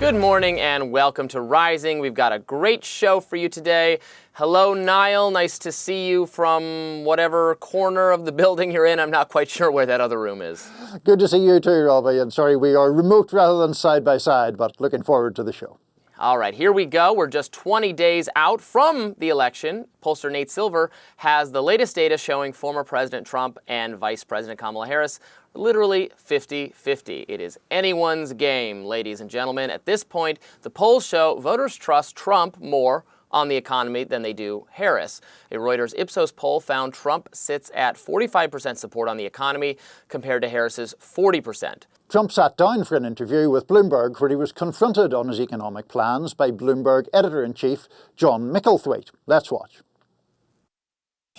Good morning and welcome to Rising. We've got a great show for you today. Hello, Niall. Nice to see you from whatever corner of the building you're in. I'm not quite sure where that other room is. Good to see you too, Robby. And sorry, we are remote rather than side by side, but looking forward to the show. All right, here we go. We're just 20 days out from the election. Pollster Nate Silver has the latest data showing former President Trump and Vice President Kamala Harris literally 50-50. It is anyone's game, ladies and gentlemen. At this point, the polls show voters trust Trump more on the economy than they do Harris. A Reuters Ipsos poll found Trump sits at 45% support on the economy compared to Harris's 40%. Trump sat down for an interview with Bloomberg where he was confronted on his economic plans by Bloomberg editor-in-chief John Micklethwaite. Let's watch.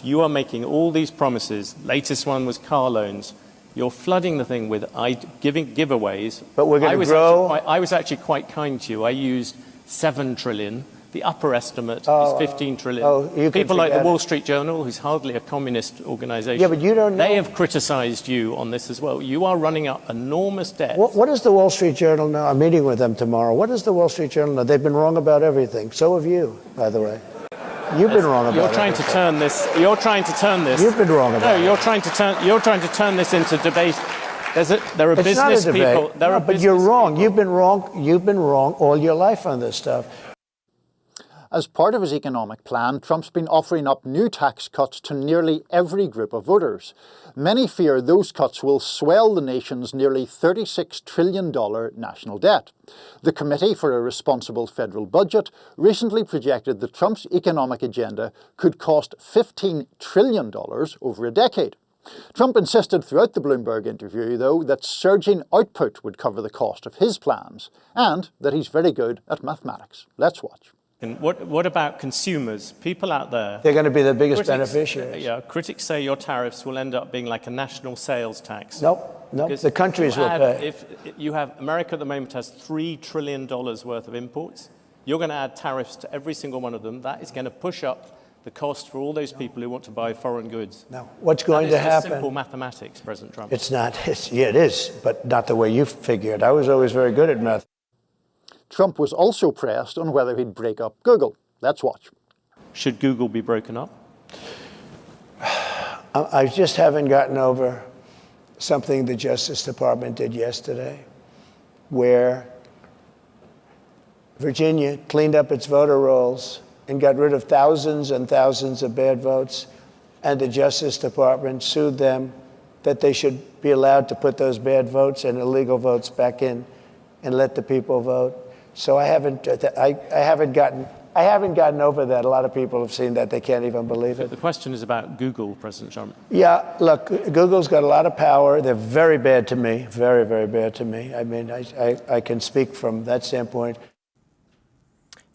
You are making all these promises. Latest one was car loans. You're flooding the thing with giving giveaways. But we're going to grow. I was actually quite kind to you. I used 7 trillion. The upper estimate is 15 trillion. People like the Wall Street Journal, who's hardly a communist organization, yeah, but you don't know. They have criticized you on this as well. You are running up enormous debt. What does the Wall Street Journal know? I'm meeting with them tomorrow. What does the Wall Street Journal know? They've been wrong about everything. So have you, by the way. You've been wrong about it. You're trying to turn this. You've been wrong about it. No, you're trying to turn this into debate. There are business people. But you're wrong. You've been wrong. You've been wrong all your life on this stuff. As part of his economic plan, Trump's been offering up new tax cuts to nearly every group of voters. Many fear those cuts will swell the nation's nearly $36 trillion national debt. The Committee for a Responsible Federal Budget recently projected that Trump's economic agenda could cost $15 trillion over a decade. Trump insisted throughout the Bloomberg interview, though, that surging output would cover the cost of his plans, and that he's very good at mathematics. Let's watch. And what about consumers, people out there? They're going to be the biggest beneficiaries. Yeah, critics say your tariffs will end up being like a national sales tax. Nope, the countries will pay. If you have, America at the moment has $3 trillion worth of imports. You're going to add tariffs to every single one of them. That is going to push up the cost for all those people who want to buy foreign goods. Now, what's going to happen? Simple mathematics, President Trump. It's not. Yeah, it is, but not the way you figure it. I was always very good at math. Trump was also pressed on whether he'd break up Google. Let's watch. Should Google be broken up? I just haven't gotten over something the Justice Department did yesterday, where Virginia cleaned up its voter rolls and got rid of thousands and thousands of bad votes, and the Justice Department sued them that they should be allowed to put those bad votes and illegal votes back in and let the people vote. So I haven't gotten over that. A lot of people have seen that. They can't even believe it. The question is about Google, President Trump. Yeah, look, Google's got a lot of power. They're very bad to me, very, very bad to me. I mean, I can speak from that standpoint.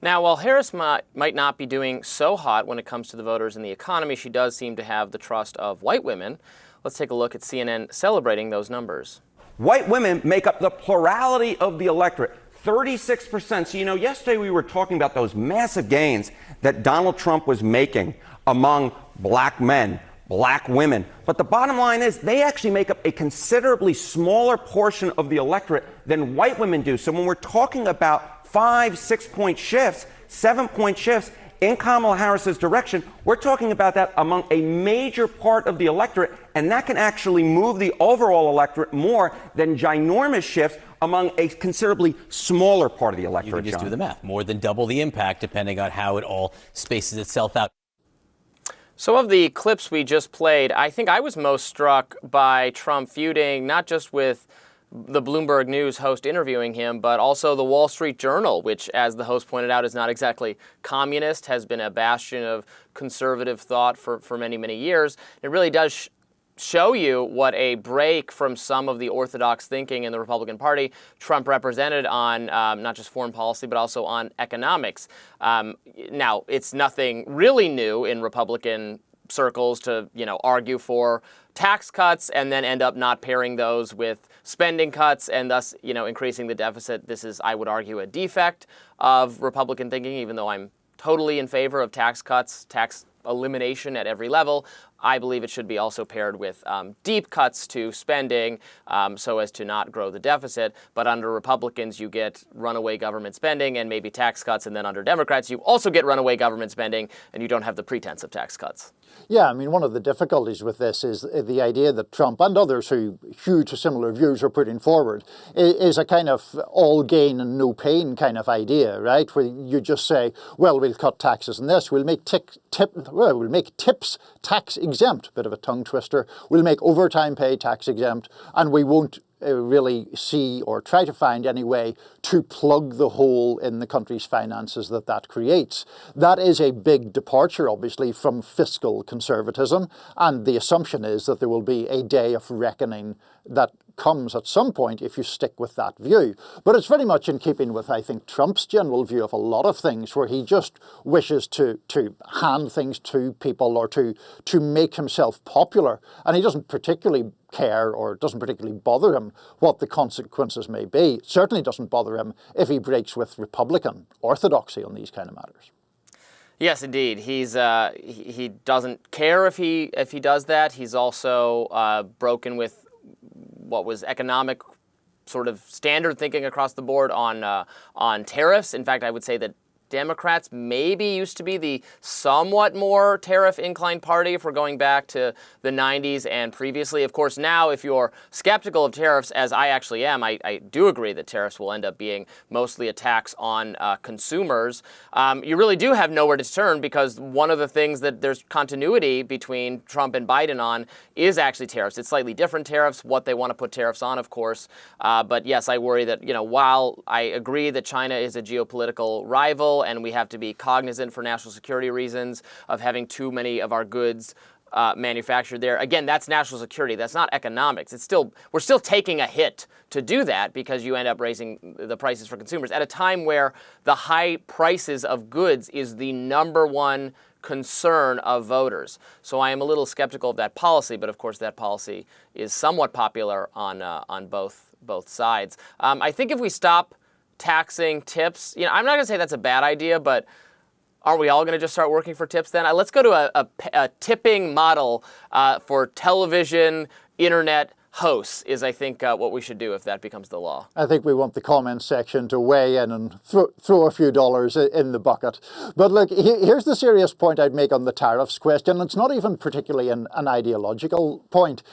Now, while Harris might not be doing so hot when it comes to the voters and the economy, she does seem to have the trust of white women. Let's take a look at CNN celebrating those numbers. White women make up the plurality of the electorate. 36%. So, yesterday we were talking about those massive gains that Donald Trump was making among black men, black women. But the bottom line is they actually make up a considerably smaller portion of the electorate than white women do. So when we're talking about 5-6 point shifts, 7-point shifts in Kamala Harris's direction, we're talking about that among a major part of the electorate, and that can actually move the overall electorate more than ginormous shifts among a considerably smaller part of the electorate. You can just John. do the math. More than double the impact, depending on how it all spaces itself out. So of the clips we just played, I think I was most struck by Trump feuding not just with the Bloomberg News host interviewing him, but also the Wall Street Journal, which, as the host pointed out, is not exactly communist, has been a bastion of conservative thought for many, many years. It really does show you what a break from some of the orthodox thinking in the Republican Party Trump represented on not just foreign policy, but also on economics. Now, it's nothing really new in Republican circles to, argue for tax cuts and then end up not pairing those with spending cuts and thus, increasing the deficit. This is, I would argue, a defect of Republican thinking, even though I'm totally in favor of tax cuts, tax elimination at every level. I believe it should be also paired with deep cuts to spending so as to not grow the deficit. But under Republicans, you get runaway government spending and maybe tax cuts. And then under Democrats, you also get runaway government spending and you don't have the pretense of tax cuts. Yeah, I mean, one of the difficulties with this is the idea that Trump and others who hew to similar views are putting forward is a kind of all gain and no pain kind of idea, right? Where you just say, well, we'll cut taxes and this, we'll make tips tax exempt, bit of a tongue twister, we'll make overtime pay tax exempt, and we won't really see or try to find any way to plug the hole in the country's finances that creates. That is a big departure, obviously, from fiscal conservatism, and the assumption is that there will be a day of reckoning that comes at some point if you stick with that view. But it's very much in keeping with, I think, Trump's general view of a lot of things, where he just wishes to hand things to people or to make himself popular, and he doesn't particularly care or doesn't particularly bother him what the consequences may be. It certainly doesn't bother him if he breaks with Republican orthodoxy on these kind of matters. Yes, indeed. He doesn't care if he does that. He's also broken with what was economic sort of standard thinking across the board on tariffs. In fact, I would say that Democrats maybe used to be the somewhat more tariff-inclined party if we're going back to the 90s and previously. Of course, now if you're skeptical of tariffs, as I actually am, I do agree that tariffs will end up being mostly a tax on consumers. You really do have nowhere to turn, because one of the things that there's continuity between Trump and Biden on is actually tariffs. It's slightly different tariffs, what they want to put tariffs on, of course. But yes, I worry that, while I agree that China is a geopolitical rival, and we have to be cognizant for national security reasons of having too many of our goods manufactured there. Again, that's national security. That's not economics. We're still taking a hit to do that, because you end up raising the prices for consumers at a time where the high prices of goods is the number one concern of voters. So I am a little skeptical of that policy, but of course that policy is somewhat popular on both sides. I think if we stop taxing tips, I'm not going to say that's a bad idea, but aren't we all going to just start working for tips then? Let's go to a tipping model for television, internet hosts is, I think, what we should do if that becomes the law. I think we want the comments section to weigh in and throw a few dollars in the bucket. But look, here's the serious point I'd make on the tariffs question. It's not even particularly an ideological point.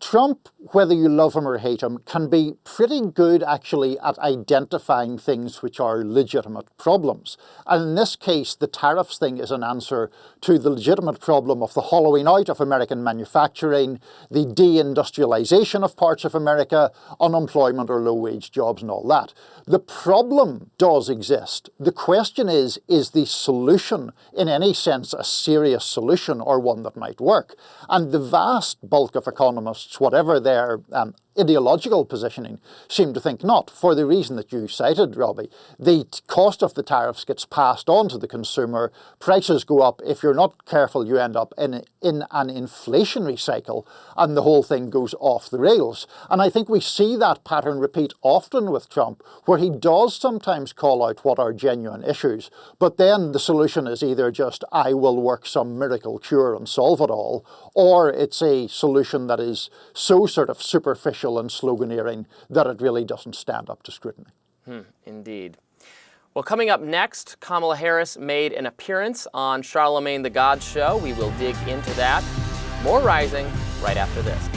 Trump, whether you love him or hate him, can be pretty good actually at identifying things which are legitimate problems. And in this case, the tariffs thing is an answer to the legitimate problem of the hollowing out of American manufacturing, the deindustrialization of parts of America, unemployment or low-wage jobs and all that. The problem does exist. The question is the solution in any sense a serious solution or one that might work? And the vast bulk of economists, whatever their ideological positioning, seem to think not, for the reason that you cited, Robby. The cost of the tariffs gets passed on to the consumer, prices go up. If you're not careful, you end up in an inflationary cycle, and the whole thing goes off the rails. And I think we see that pattern repeat often with Trump, where he does sometimes call out what are genuine issues, but then the solution is either just, I will work some miracle cure and solve it all, or it's a solution that is so sort of superficial and sloganeering that it really doesn't stand up to scrutiny. Indeed. Well, coming up next, Kamala Harris made an appearance on Charlamagne the God show. We will dig into that. More Rising right after this.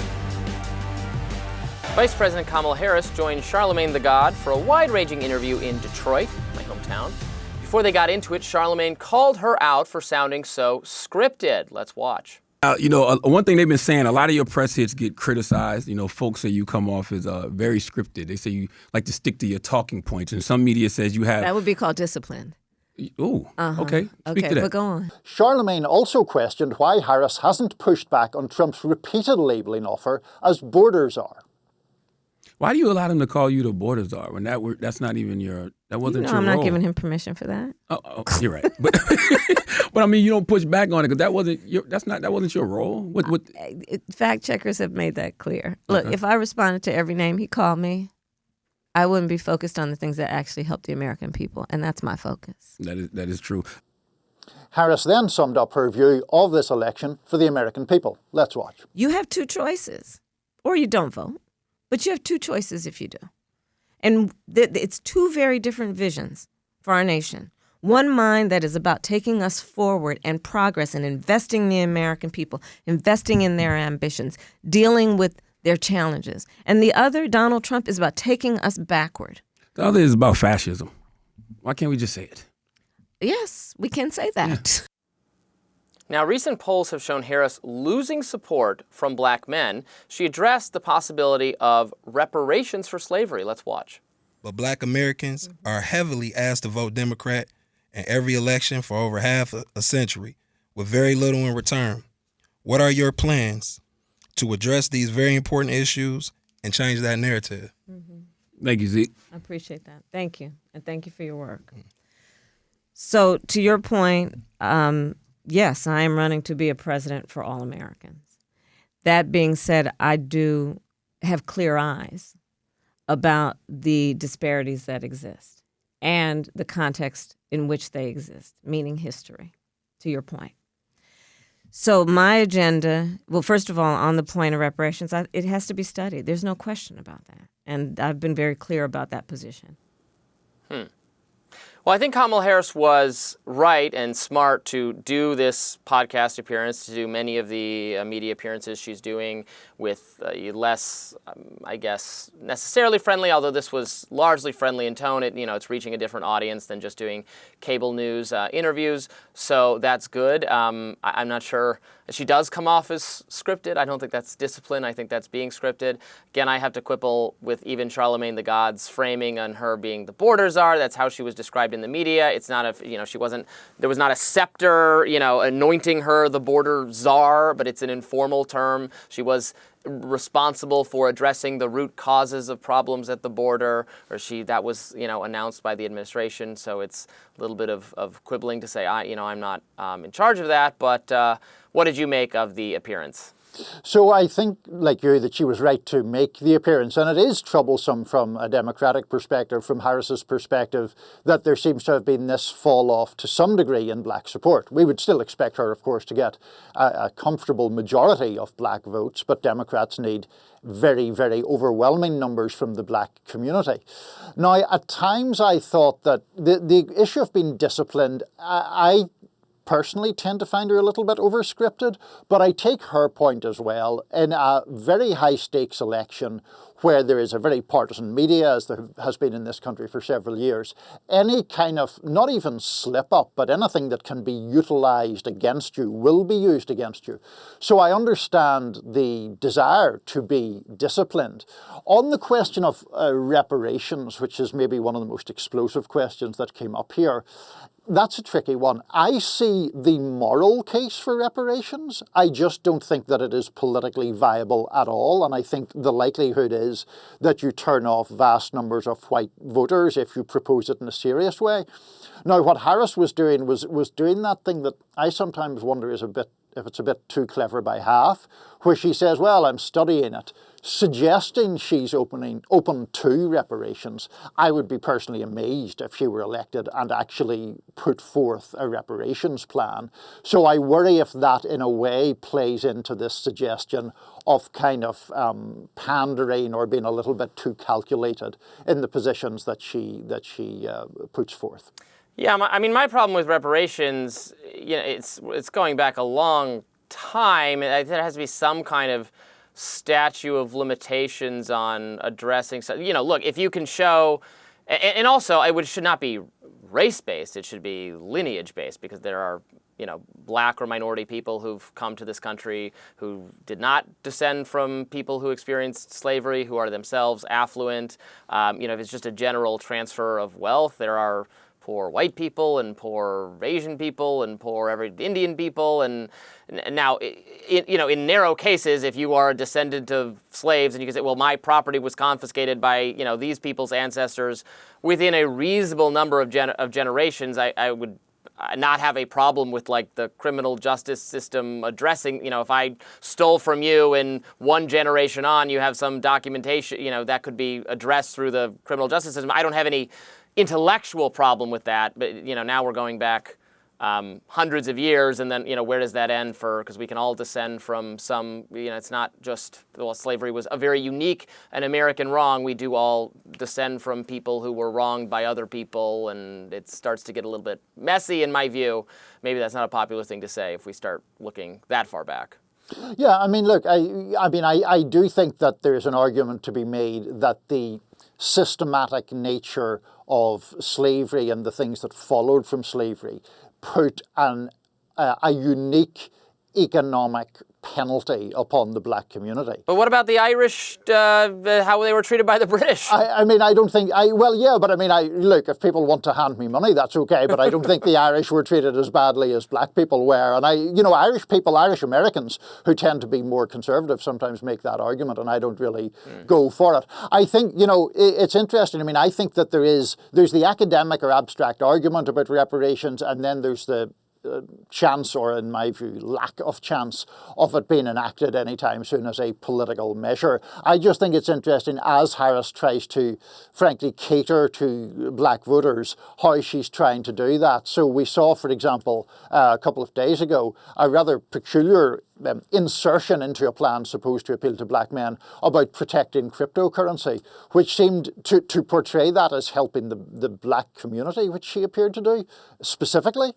Vice President Kamala Harris joined Charlamagne the God for a wide-ranging interview in Detroit, my hometown. Before they got into it, Charlamagne called her out for sounding so scripted. Let's watch. One thing they've been saying, a lot of your press hits get criticized. Folks say you come off as very scripted. They say you like to stick to your talking points. And some media says you have... That would be called discipline. Ooh, okay. Speak to that. But go on. Charlamagne also questioned why Harris hasn't pushed back on Trump's repeated labeling offer as border czar. Why do you allow them to call you the border czar when that's not even that wasn't your role? I'm not giving him permission for that. Oh, you're right. But I mean, you don't push back on it because that wasn't your role. What? Fact checkers have made that clear. Look, if I responded to every name he called me, I wouldn't be focused on the things that actually help the American people, and that's my focus. That is true. Harris then summed up her view of this election for the American people. Let's watch. You have two choices, or you don't vote, but you have two choices if you do. And it's two very different visions for our nation. One mind that is about taking us forward and progress and investing in the American people, investing in their ambitions, dealing with their challenges. And the other, Donald Trump, is about taking us backward. The other is about fascism. Why can't we just say it? Yes, we can say that. Now, recent polls have shown Harris losing support from black men. She addressed the possibility of reparations for slavery. Let's watch. But black Americans are heavily asked to vote Democrat in every election for over half a century, with very little in return. What are your plans to address these very important issues and change that narrative? Thank you, Zeke. I appreciate that. Thank you. And thank you for your work. So to your point, yes, I am running to be a president for all Americans. That being said, I do have clear eyes about the disparities that exist and the context in which they exist, meaning history, to your point. So my agenda, well, first of all, on the point of reparations, it has to be studied. There's no question about that. And I've been very clear about that position. Well, I think Kamala Harris was right and smart to do this podcast appearance, to do many of the media appearances she's doing with less, I guess, necessarily friendly, although this was largely friendly in tone. It's reaching a different audience than just doing cable news interviews, so that's good. I'm not sure. She does come off as scripted. I don't think that's discipline. I think that's being scripted. Again, I have to quibble with even Charlamagne the God's framing on her being the border czar. That's how she was described in the media. It's not there was not a scepter, anointing her the border czar, but it's an informal term. She was responsible for addressing the root causes of problems at the border, that was announced by the administration. So it's a little bit of quibbling to say I'm not in charge of that. But what did you make of the appearance? So I think, like you, that she was right to make the appearance. And it is troublesome from a Democratic perspective, from Harris's perspective, that there seems to have been this fall off to some degree in black support. We would still expect her, of course, to get a comfortable majority of black votes, but Democrats need very, very overwhelming numbers from the black community. Now, at times I thought that the issue of being disciplined, I personally tend to find her a little bit over-scripted, but I take her point as well. In a very high-stakes election where there is a very partisan media, as there has been in this country for several years, any kind of, not even slip-up, but anything that can be utilised against you will be used against you. So I understand the desire to be disciplined. On the question of reparations, which is maybe one of the most explosive questions that came up here, that's a tricky one. I see the moral case for reparations. I just don't think that it is politically viable at all. And I think the likelihood is that you turn off vast numbers of white voters if you propose it in a serious way. Now, what Harris was doing was doing that thing that I sometimes wonder is if it's a bit too clever by half, where she says, well, I'm studying it, suggesting she's open to reparations. I would be personally amazed if she were elected and actually put forth a reparations plan. So I worry if that in a way plays into this suggestion of kind of pandering or being a little bit too calculated in the positions that she puts forth. Yeah, my problem with reparations, it's going back a long time. There has to be some kind of statute of limitations on addressing. Look, if you can show, and also it should not be race-based. It should be lineage-based, because there are black or minority people who've come to this country who did not descend from people who experienced slavery, who are themselves affluent. If it's just a general transfer of wealth, there are poor white people and poor Asian people and poor Indian people. And now, in narrow cases, if you are a descendant of slaves and you can say, well, my property was confiscated by, these people's ancestors within a reasonable number of generations, I would not have a problem with the criminal justice system addressing, if I stole from you and one generation on, you have some documentation, that could be addressed through the criminal justice system. I don't have any intellectual problem with that, but now we're going back hundreds of years, and then, where does that end because we can all descend from some, it's not just, slavery was a very unique and American wrong. We do all descend from people who were wronged by other people, and it starts to get a little bit messy in my view. Maybe that's not a popular thing to say if we start looking that far back. Yeah, I mean, look, I do think that there's an argument to be made that the systematic nature of slavery and the things that followed from slavery put a unique economic penalty upon the black community. But what about the Irish, how they were treated by the British? I don't think, look, if people want to hand me money, that's okay, but I don't think the Irish were treated as badly as black people were. And Irish Americans who tend to be more conservative sometimes make that argument, and I don't really go for it. I think, it's interesting. I think that there's the academic or abstract argument about reparations, and then there's the chance, or in my view, lack of chance of it being enacted anytime soon as a political measure. I just think it's interesting as Harris tries to, frankly, cater to black voters, how she's trying to do that. So we saw, for example, a couple of days ago, a rather peculiar insertion into a plan supposed to appeal to black men about protecting cryptocurrency, which seemed to portray that as helping the black community, which she appeared to do specifically,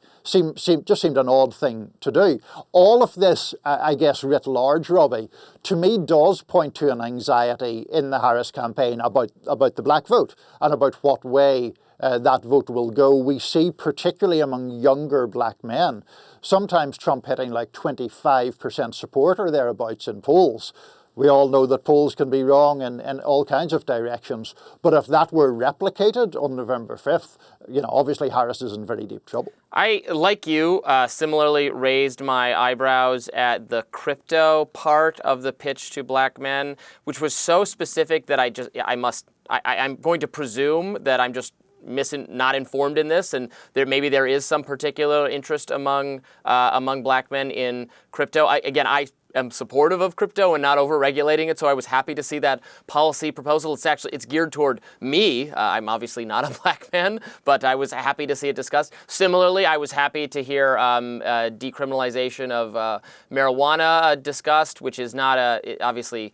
just seemed an odd thing to do. All of this, I guess, writ large, Robby, to me does point to an anxiety in the Harris campaign about the black vote and about what way that vote will go. We see, particularly among younger black men, sometimes Trump hitting like 25% support or thereabouts in polls. We all know that polls can be wrong in all kinds of directions. But if that were replicated on November 5th, obviously Harris is in very deep trouble. I, like you, similarly raised my eyebrows at the crypto part of the pitch to black men, which was so specific that I'm going to presume that I'm just not informed in this, and maybe there is some particular interest among black men in crypto. I am supportive of crypto and not over-regulating it, so I was happy to see that policy proposal. It's geared toward me. I'm obviously not a black man, but I was happy to see it discussed. Similarly, I was happy to hear decriminalization of marijuana discussed, which is not obviously.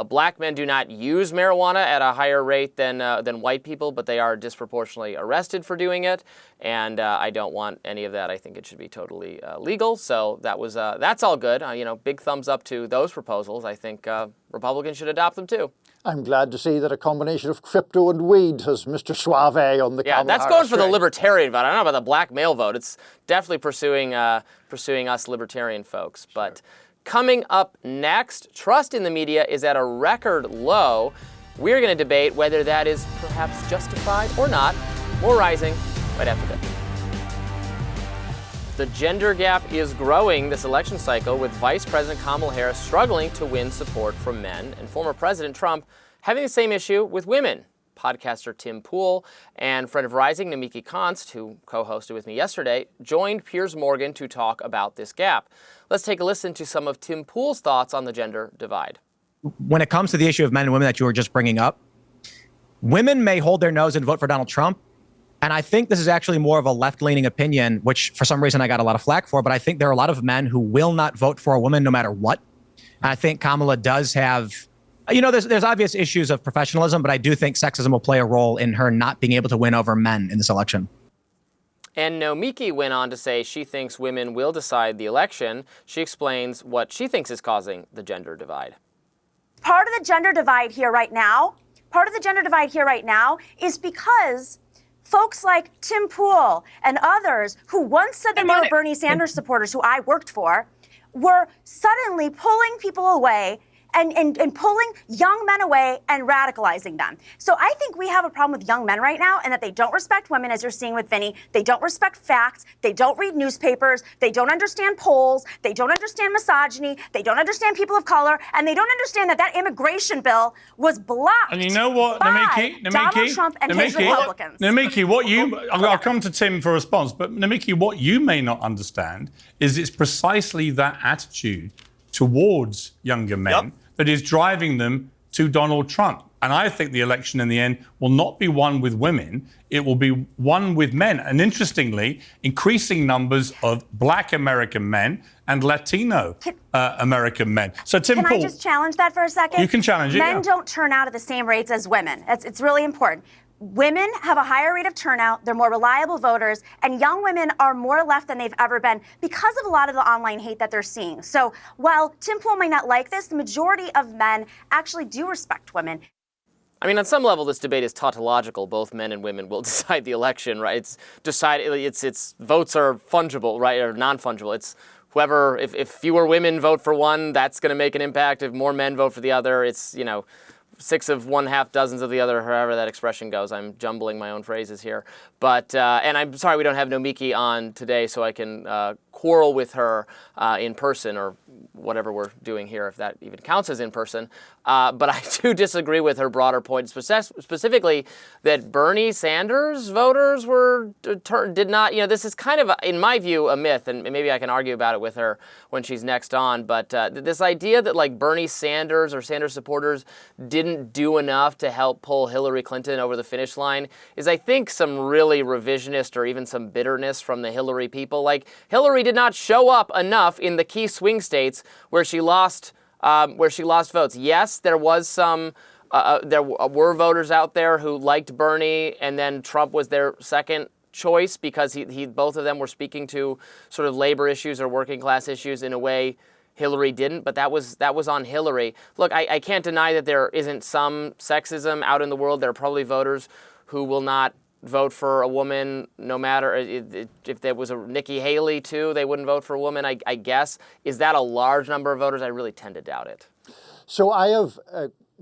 Black men do not use marijuana at a higher rate than white people, but they are disproportionately arrested for doing it, and I don't want any of that. I think it should be totally legal. So that's all good. Big thumbs up to those proposals. I think Republicans should adopt them too. I'm glad to see that a combination of crypto and weed has Mr. Soave on the Kamala Harris that's going for the train. libertarian vote. I don't know about the black male vote. It's definitely pursuing us libertarian folks, but. Sure. Coming up next, trust in the media is at a record low. We're going to debate whether that is perhaps justified or not. More Rising right after this. The gender gap is growing this election cycle, with Vice President Kamala Harris struggling to win support from men, and former President Trump having the same issue with women. Podcaster Tim Pool and friend of Rising, Namiki Konst, who co-hosted with me yesterday, joined Piers Morgan to talk about this gap. Let's take a listen to some of Tim Pool's thoughts on the gender divide. When it comes to the issue of men and women that you were just bringing up, women may hold their nose and vote for Donald Trump. And I think this is actually more of a left-leaning opinion, which for some reason I got a lot of flack for. But I think there are a lot of men who will not vote for a woman no matter what. And I think Kamala does have... there's obvious issues of professionalism, but I do think sexism will play a role in her not being able to win over men in this election. And Nomiki went on to say she thinks women will decide the election. She explains what she thinks is causing the gender divide. Part of the gender divide here right now is because folks like Tim Pool and others who once said that they were Bernie Sanders supporters, who I worked for, were suddenly pulling people away and pulling young men away and radicalizing them. So I think we have a problem with young men right now, and that they don't respect women, as you're seeing with Vinny. They don't respect facts. They don't read newspapers. They don't understand polls. They don't understand misogyny. They don't understand people of color. And they don't understand that immigration bill was blocked. And you know what, Namiki? Donald Trump and his Republicans. Namiki, I'll come to Tim for a response, but Namiki, what you may not understand is it's precisely that attitude towards younger men that is driving them to Donald Trump. And I think the election in the end will not be won with women, it will be won with men. And interestingly, increasing numbers of Black American men and Latino American men. So Tim Can Pool, I just challenge that for a second? You can challenge it, Men yeah. don't turn out at the same rates as women. It's really important. Women have a higher rate of turnout, they're more reliable voters, and young women are more left than they've ever been because of a lot of the online hate that they're seeing. So while Tim Pool might not like this, the majority of men actually do respect women. I mean, on some level, this debate is tautological. Both men and women will decide the election, right? It's votes are fungible, right, or non-fungible. It's whoever, if fewer women vote for one, that's going to make an impact. If more men vote for the other, it's, 6 of 1, half dozens of the other, however that expression goes. I'm jumbling my own phrases here. But, and I'm sorry we don't have Nomiki on today so I can quarrel with her in person or whatever we're doing here, if that even counts as in person. But I do disagree with her broader point, specifically that Bernie Sanders voters did not, this is kind of, in my view, a myth, and maybe I can argue about it with her when she's next on. But this idea that like Bernie Sanders or Sanders supporters didn't do enough to help pull Hillary Clinton over the finish line is, I think, some really revisionist or even some bitterness from the Hillary people. Like, Hillary did not show up enough in the key swing states where she lost votes. Yes, there was there were voters out there who liked Bernie, and then Trump was their second choice because both of them were speaking to sort of labor issues or working class issues in a way Hillary didn't, but that was on Hillary. Look, I can't deny that there isn't some sexism out in the world. There are probably voters who will not vote for a woman no matter if there was a Nikki Haley too, they wouldn't vote for a woman, I guess. Is that a large number of voters? I really tend to doubt it. So I have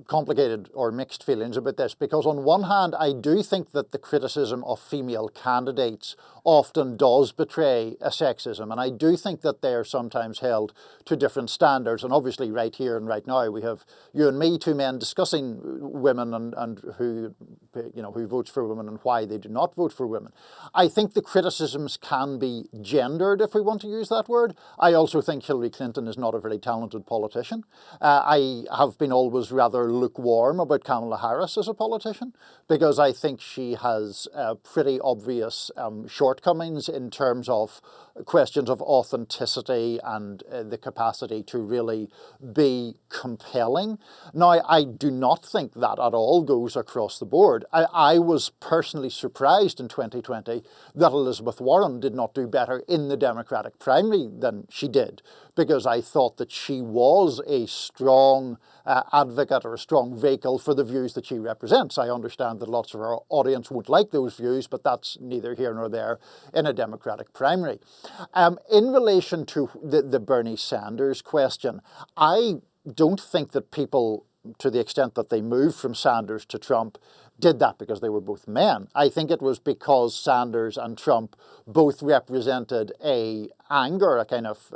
complicated or mixed feelings about this, because on one hand, I do think that the criticism of female candidates often does betray a sexism, and I do think that they are sometimes held to different standards. And obviously right here and right now we have you and me, two men, discussing women and who votes for women and why they do not vote for women. I think the criticisms can be gendered, if we want to use that word. I also think Hillary Clinton is not a very talented politician. I have been always rather lukewarm about Kamala Harris as a politician, because I think she has pretty obvious shortcomings in terms of questions of authenticity and the capacity to really be compelling. Now, I do not think that at all goes across the board. I was personally surprised in 2020 that Elizabeth Warren did not do better in the Democratic primary than she did, because I thought that she was a strong advocate or a strong vehicle for the views that she represents. I understand that lots of our audience won't like those views, but that's neither here nor there in a Democratic primary. In relation to the Bernie Sanders question, I don't think that people, to the extent that they moved from Sanders to Trump, did that because they were both men. I think it was because Sanders and Trump both represented a kind of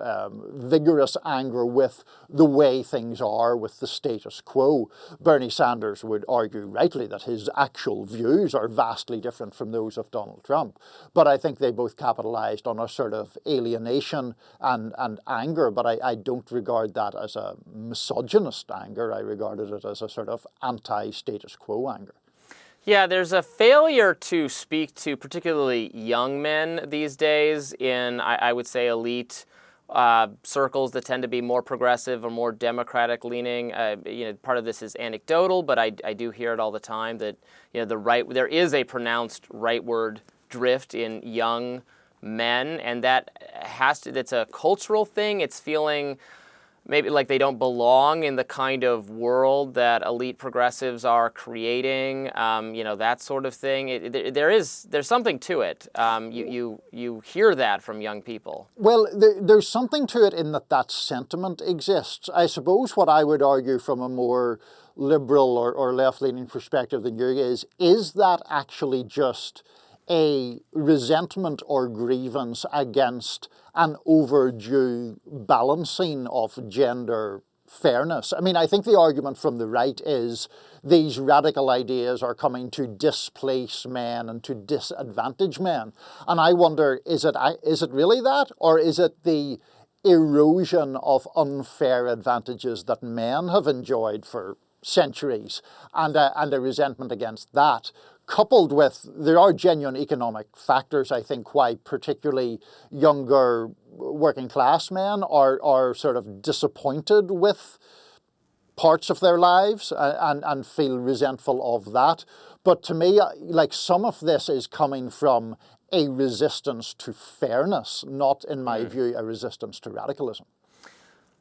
vigorous anger with the way things are, with the status quo. Bernie Sanders would argue rightly that his actual views are vastly different from those of Donald Trump. But I think they both capitalized on a sort of alienation and anger, but I don't regard that as a misogynist anger. I regarded it as a sort of anti-status quo anger. Yeah, there's a failure to speak to particularly young men these days in, I would say, elite circles that tend to be more progressive or more Democratic leaning. Part of this is anecdotal, but I do hear it all the time that there is a pronounced rightward drift in young men, and that's a cultural thing. It's feeling maybe like they don't belong in the kind of world that elite progressives are creating, that sort of thing. There's something to it. You hear that from young people. Well, there's something to it in that sentiment exists. I suppose what I would argue from a more liberal or left-leaning perspective than you is that actually just a resentment or grievance against an overdue balancing of gender fairness. I mean, I think the argument from the right is these radical ideas are coming to displace men and to disadvantage men. And I wonder, is it really that? Or is it the erosion of unfair advantages that men have enjoyed for centuries, and a resentment against that, coupled with, there are genuine economic factors, I think, why particularly younger working class men are sort of disappointed with parts of their lives and feel resentful of that. But to me, like, some of this is coming from a resistance to fairness, not, in my view, a resistance to radicalism.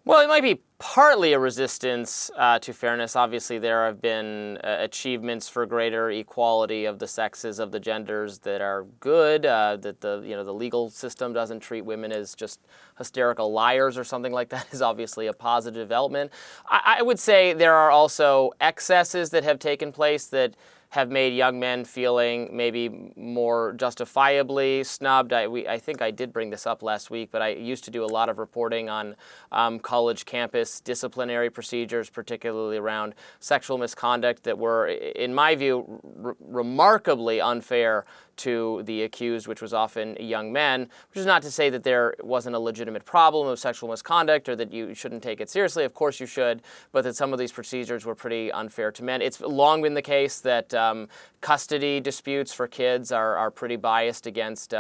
Well, it might be partly a resistance to fairness. Obviously, there have been achievements for greater equality of the sexes, of the genders, that are good. That the legal system doesn't treat women as just hysterical liars or something like that is obviously a positive development. I would say there are also excesses that have taken place that have made young men feeling maybe more justifiably snubbed. I think I did bring this up last week, but I used to do a lot of reporting on college campus disciplinary procedures, particularly around sexual misconduct that were, in my view, remarkably unfair to the accused, which was often young men, which is not to say that there wasn't a legitimate problem of sexual misconduct or that you shouldn't take it seriously. Of course you should, but that some of these procedures were pretty unfair to men. It's long been the case that custody disputes for kids are pretty biased against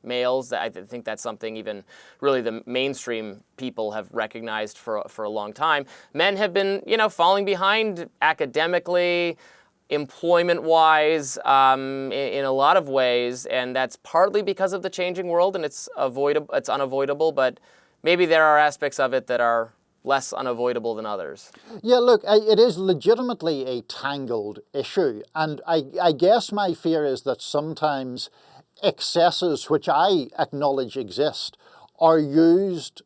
males. I think that's something even really the mainstream people have recognized for a long time. Men have been, falling behind academically, employment-wise, in a lot of ways, and that's partly because of the changing world, and it's unavoidable, but maybe there are aspects of it that are less unavoidable than others. Yeah, look, it is legitimately a tangled issue, and I guess my fear is that sometimes excesses, which I acknowledge exist, are used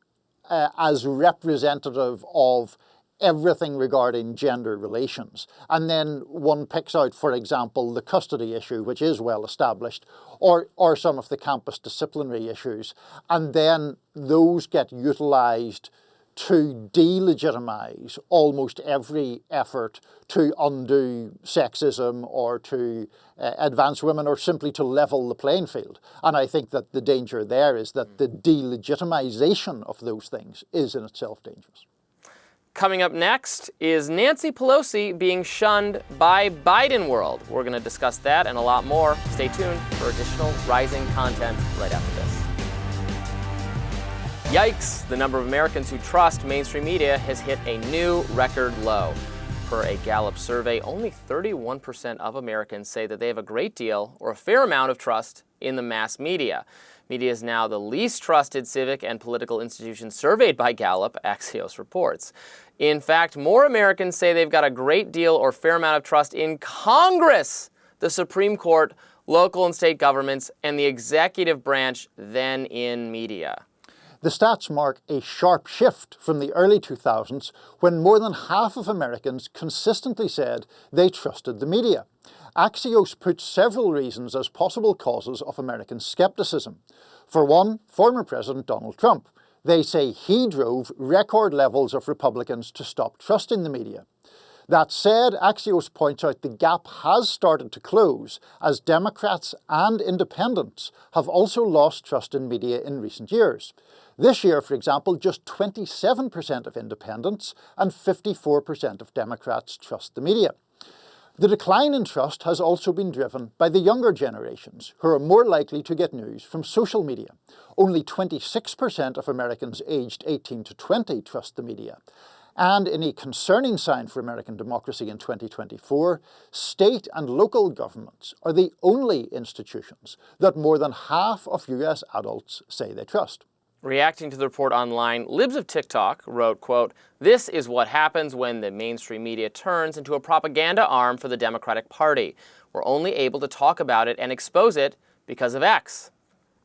as representative of everything regarding gender relations. And then one picks out, for example, the custody issue, which is well established, or some of the campus disciplinary issues. And then those get utilized to delegitimize almost every effort to undo sexism or to advance women or simply to level the playing field. And I think that the danger there is that the delegitimization of those things is in itself dangerous. Coming up next, is Nancy Pelosi being shunned by Biden world? We're going to discuss that and a lot more. Stay tuned for additional rising content right after this. Yikes, the number of Americans who trust mainstream media has hit a new record low. Per a Gallup survey, only 31% of Americans say that they have a great deal or a fair amount of trust in the mass media. Media is now the least trusted civic and political institution surveyed by Gallup, Axios reports. In fact, more Americans say they've got a great deal or fair amount of trust in Congress, the Supreme Court, local and state governments, and the executive branch than in media. The stats mark a sharp shift from the early 2000s, when more than half of Americans consistently said they trusted the media. Axios puts several reasons as possible causes of American skepticism. For one, former President Donald Trump. They say he drove record levels of Republicans to stop trusting the media. That said, Axios points out the gap has started to close as Democrats and independents have also lost trust in media in recent years. This year, for example, just 27% of independents and 54% of Democrats trust the media. The decline in trust has also been driven by the younger generations, who are more likely to get news from social media. Only 26% of Americans aged 18 to 20 trust the media. And in a concerning sign for American democracy in 2024, state and local governments are the only institutions that more than half of US adults say they trust. Reacting to the report online, Libs of TikTok wrote, quote, "This is what happens when the mainstream media turns into a propaganda arm for the Democratic Party. We're only able to talk about it and expose it because of X."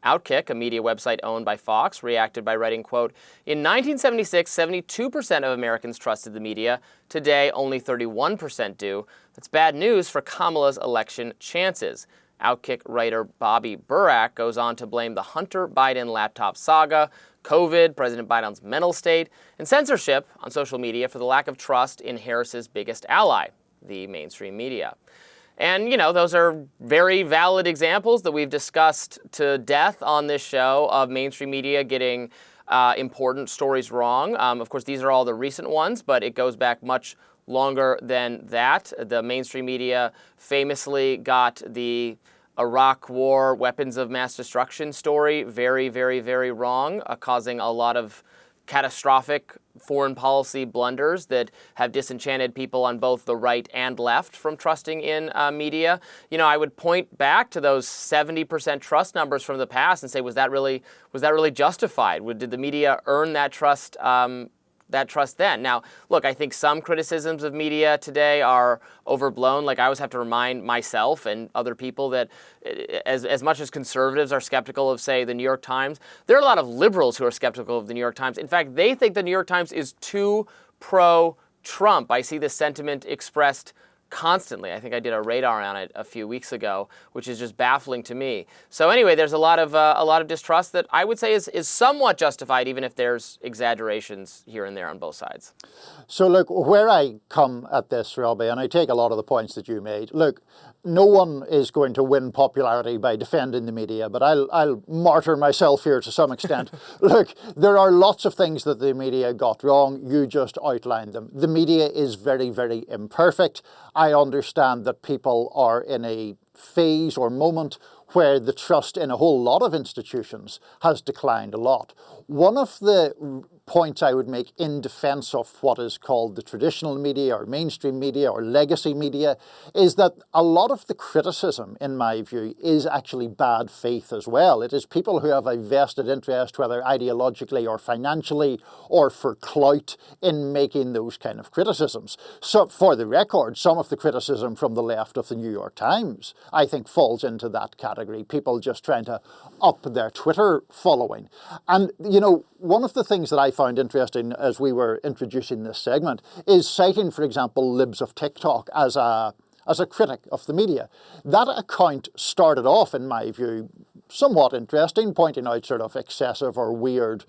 Outkick, a media website owned by Fox, reacted by writing, quote, "In 1976, 72% of Americans trusted the media. Today, only 31% do. That's bad news for Kamala's election chances." Outkick writer Bobby Burak goes on to blame the Hunter Biden laptop saga, COVID, President Biden's mental state, and censorship on social media for the lack of trust in Harris's biggest ally, the mainstream media. And, those are very valid examples that we've discussed to death on this show of mainstream media getting important stories wrong. Of course, these are all the recent ones, but it goes back much longer than that. The mainstream media famously got the Iraq War weapons of mass destruction story very, very, very wrong, causing a lot of catastrophic foreign policy blunders that have disenchanted people on both the right and left from trusting in media. You know, I would point back to those 70% trust numbers from the past and say, was that really justified? Did the media earn that trust? That trust then. Now, look, I think some criticisms of media today are overblown. Like, I always have to remind myself and other people that as much as conservatives are skeptical of, say, the New York Times, there are a lot of liberals who are skeptical of the New York Times. In fact, they think the New York Times is too pro-Trump. I see this sentiment expressed constantly. I think I did a radar on it a few weeks ago, which is just baffling to me. So anyway, there's a lot of distrust that I would say is somewhat justified, even if there's exaggerations here and there on both sides. So look, where I come at this, Robby, and I take a lot of the points that you made. Look, no one is going to win popularity by defending the media, but I'll martyr myself here to some extent. Look, there are lots of things that the media got wrong. You just outlined them. The media is very, very imperfect. I understand that people are in a phase or moment where the trust in a whole lot of institutions has declined a lot. One of the points I would make in defense of what is called the traditional media or mainstream media or legacy media is that a lot of the criticism, in my view, is actually bad faith as well. It is people who have a vested interest, whether ideologically or financially or for clout, in making those kind of criticisms. So for the record, some of the criticism from the left of the New York Times, I think, falls into that category. People just trying to up their Twitter following. And, you know, one of the things that I found interesting as we were introducing this segment is citing, for example, Libs of TikTok as a critic of the media. That account started off, in my view, somewhat interesting, pointing out sort of excessive or weird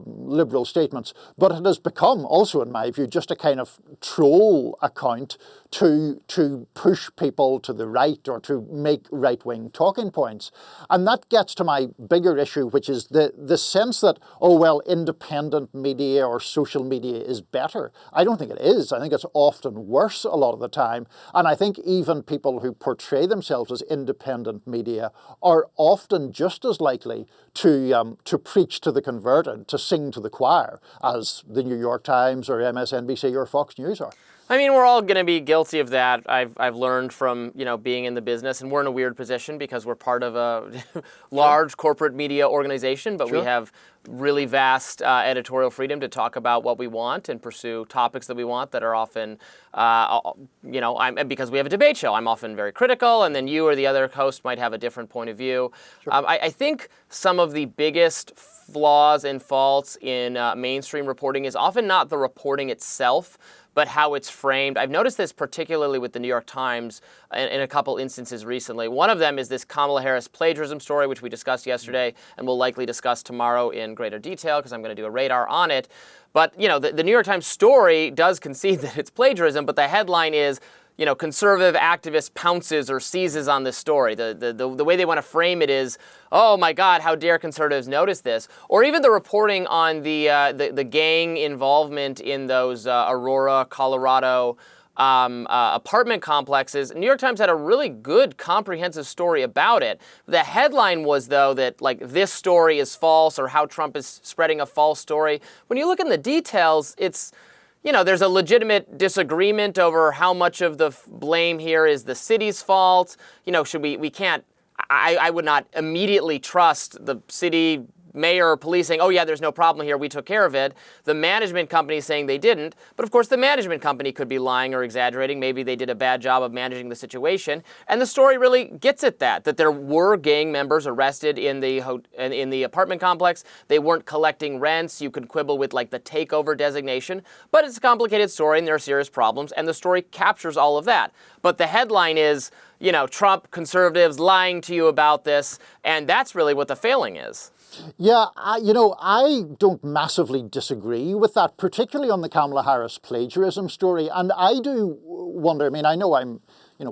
liberal statements, but it has become also, in my view, just a kind of troll account to push people to the right or to make right-wing talking points. And that gets to my bigger issue, which is the sense that, oh, well, independent media or social media is better. I don't think it is. I think it's often worse a lot of the time. And I think even people who portray themselves as independent media are often just as likely to preach to the converted, to sing to the choir, as the New York Times or MSNBC or Fox News are. I mean, we're all going to be guilty of that. I've learned from, being in the business, and we're in a weird position because we're part of a large corporate media organization, but we have really vast editorial freedom to talk about what we want and pursue topics that we want that are often, because we have a debate show, I'm often very critical, and then you or the other host might have a different point of view. I think some of the biggest flaws and faults in mainstream reporting is often not the reporting itself, but how it's framed. I've noticed this particularly with the New York Times in a couple instances recently. One of them is this Kamala Harris plagiarism story, which we discussed yesterday and will likely discuss tomorrow in greater detail because I'm going to do a radar on it. But, the New York Times story does concede that it's plagiarism, but the headline is, conservative activist pounces or seizes on this story. The way they want to frame it is, oh my God, how dare conservatives notice this? Or even the reporting on the gang involvement in those Aurora, Colorado apartment complexes. New York Times had a really good comprehensive story about it. The headline was, though, that this story is false or how Trump is spreading a false story. When you look in the details, it's there's a legitimate disagreement over how much of the blame here is the city's fault. I would not immediately trust the city mayor or police saying, oh yeah, there's no problem here, we took care of it. The management company saying they didn't. But of course, the management company could be lying or exaggerating. Maybe they did a bad job of managing the situation. And the story really gets at that there were gang members arrested in the apartment complex. They weren't collecting rents. You could quibble with the takeover designation. But it's a complicated story and there are serious problems. And the story captures all of that. But the headline is, Trump, conservatives lying to you about this. And that's really what the failing is. Yeah, I don't massively disagree with that, particularly on the Kamala Harris plagiarism story. And I do wonder, I know I'm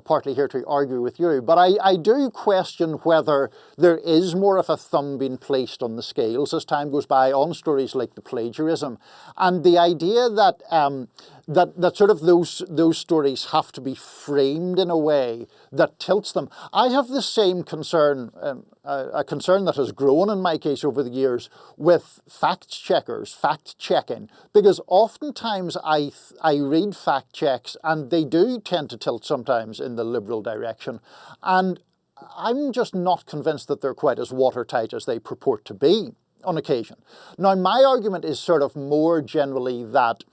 partly here to argue with you, but I do question whether there is more of a thumb being placed on the scales as time goes by on stories like the plagiarism. And the idea that that sort of those stories have to be framed in a way that tilts them. I have the same concern, a concern that has grown in my case over the years with fact-checking, because oftentimes I read fact checks and they do tend to tilt sometimes in the liberal direction, and I'm just not convinced that they're quite as watertight as they purport to be on occasion. Now, my argument is sort of more generally that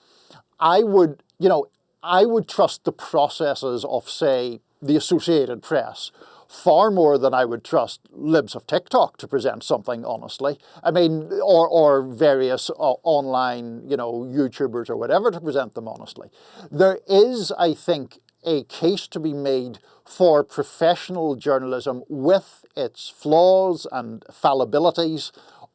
I would trust the processes of, say, the Associated Press far more than I would trust libs of TikTok to present something honestly. I mean, or various online, YouTubers or whatever to present them honestly. There is, I think, a case to be made for professional journalism with its flaws and fallibilities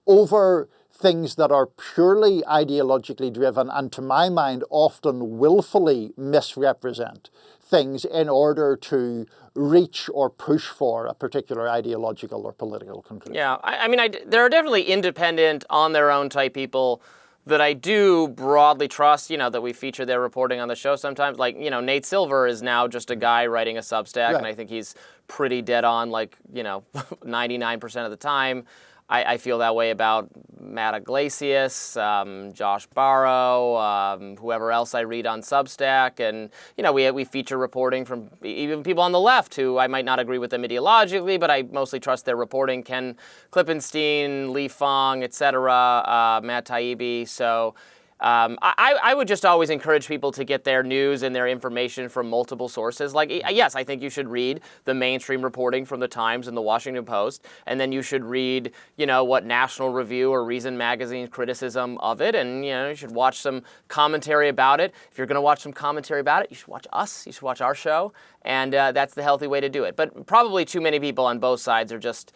over things that are purely ideologically driven and, to my mind, often willfully misrepresent things in order to reach or push for a particular ideological or political conclusion. Yeah, I mean, there are definitely independent, on their own type people that I do broadly trust, that we feature their reporting on the show sometimes. Like, Nate Silver is now just a guy writing a Substack, right. And I think he's pretty dead on, 99% of the time. I feel that way about Matt Iglesias, Josh Barrow, whoever else I read on Substack. And, we feature reporting from even people on the left who I might not agree with them ideologically, but I mostly trust their reporting. Ken Klippenstein, Lee Fong, etc., Matt Taibbi. So I would just always encourage people to get their news and their information from multiple sources. Like, yes, I think you should read the mainstream reporting from the Times and the Washington Post, and then you should read, what National Review or Reason Magazine's criticism of it, and, you should watch some commentary about it. If you're going to watch some commentary about it, you should watch us, you should watch our show, and that's the healthy way to do it. But probably too many people on both sides are just,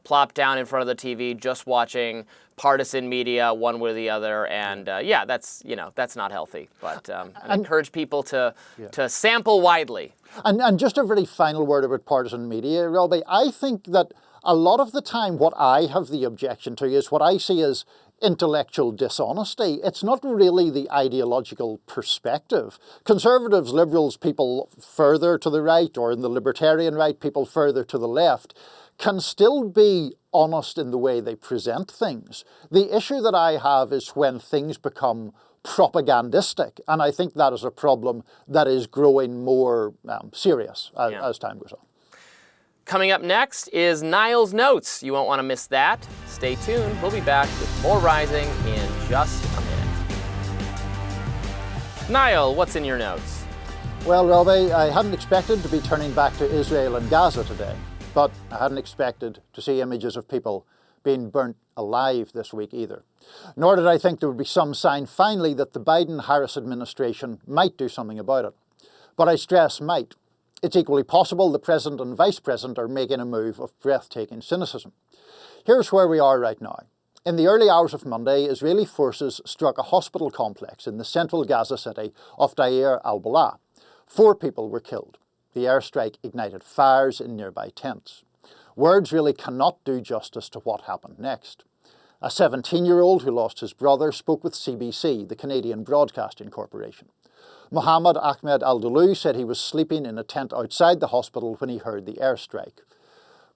plopped down in front of the TV, just watching partisan media, one way or the other, and that's not healthy. But I encourage people to sample widely. And just a very final word about partisan media, Robby. I think that a lot of the time what I have the objection to is what I see as intellectual dishonesty. It's not really the ideological perspective. Conservatives, liberals, people further to the right, or in the libertarian right, people further to the left, can still be honest in the way they present things. The issue that I have is when things become propagandistic, and I think that is a problem that is growing more serious as time goes on. Coming up next is Niall's Notes. You won't want to miss that. Stay tuned. We'll be back with more Rising in just a minute. Niall, what's in your notes? Well, Robby, I hadn't expected to be turning back to Israel and Gaza today. But I hadn't expected to see images of people being burnt alive this week either. Nor did I think there would be some sign finally that the Biden-Harris administration might do something about it. But I stress might. It's equally possible the President and Vice President are making a move of breathtaking cynicism. Here's where we are right now. In the early hours of Monday, Israeli forces struck a hospital complex in the central Gaza city of Deir al-Balah. 4 people were killed. The airstrike ignited fires in nearby tents. Words really cannot do justice to what happened next. A 17-year-old who lost his brother spoke with CBC, the Canadian Broadcasting Corporation. Mohammed Ahmed Al-Dulu said he was sleeping in a tent outside the hospital when he heard the airstrike.